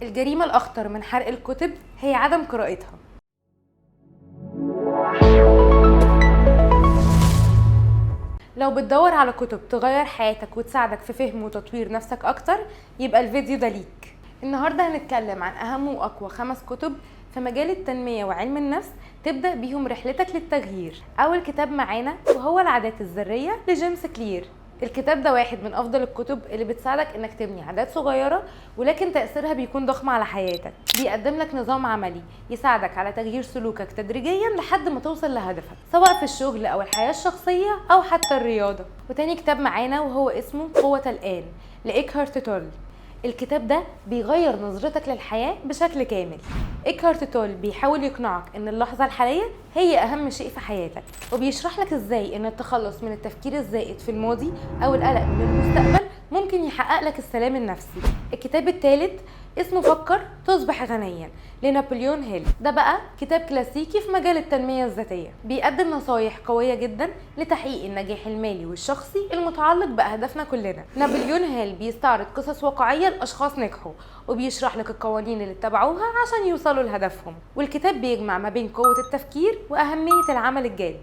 الجريمة الأخطر من حرق الكتب هي عدم قراءتها. لو بتدور على كتب تغير حياتك وتساعدك في فهم وتطوير نفسك أكتر، يبقى الفيديو ده ليك. النهاردة هنتكلم عن أهم وأقوى 5 كتب في مجال التنمية وعلم النفس تبدأ بيهم رحلتك للتغيير. أول كتاب معانا وهو العادات الذرية لجيمس كلير. الكتاب ده واحد من افضل الكتب اللي بتساعدك انك تبني عادات صغيره ولكن تاثيرها بيكون ضخم على حياتك. بيقدم لك نظام عملي يساعدك على تغيير سلوكك تدريجيا لحد ما توصل لهدفك، سواء في الشغل او الحياه الشخصيه او حتى الرياضه. وتاني كتاب معانا وهو اسمه قوه الان لإيكهارت تول. الكتاب ده بيغير نظرتك للحياة بشكل كامل. إيكهارت تول بيحاول يقنعك ان اللحظة الحالية هي اهم شيء في حياتك، وبيشرح لك ازاي ان التخلص من التفكير الزائد في الماضي او القلق من المستقبل ممكن يحقق لك السلام النفسي. الكتاب الثالث اسمه فكر تصبح غنيا لنابليون هيل. ده بقى كتاب كلاسيكي في مجال التنمية الذاتية، بيقدم نصايح قوية جدا لتحقيق النجاح المالي والشخصي المتعلق بأهدافنا كلنا. نابليون هيل بيستعرض قصص واقعية لأشخاص نجحوا وبيشرح لك القوانين اللي اتبعوها عشان يوصلوا لهدفهم. والكتاب بيجمع ما بين قوة التفكير وأهمية العمل الجاد.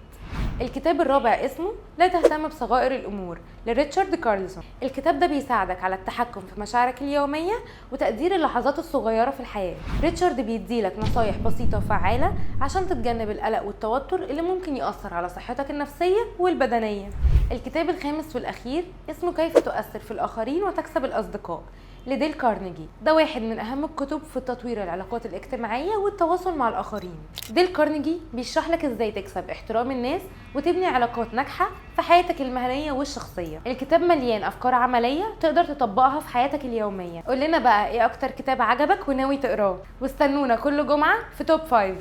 الكتاب الرابع اسمه لا تهتم بصغائر الأمور لريتشارد كارلسون. الكتاب ده بيساعدك على التحكم في مشاعرك اليومية وتقدير اللحظات الصغيرة في الحياة. ريتشارد بيديلك نصايح بسيطة وفعالة عشان تتجنب القلق والتوتر اللي ممكن يأثر على صحتك النفسية والبدنية. الكتاب الخامس والأخير اسمه كيف تؤثر في الآخرين وتكسب الأصدقاء لديل كارنيجي. ده واحد من أهم الكتب في تطوير العلاقات الاجتماعية والتواصل مع الآخرين. ديل كارنيجي بيشرح لك ازاي تكسب احترام الناس وتبني علاقات ناجحة في حياتك المهنية والشخصية. الكتاب مليان أفكار عملية تقدر تطبقها في حياتك اليومية. قول لنا بقى ايه أكتر كتاب عجبك وناوي تقراه، واستنونا كل جمعة في توب 5.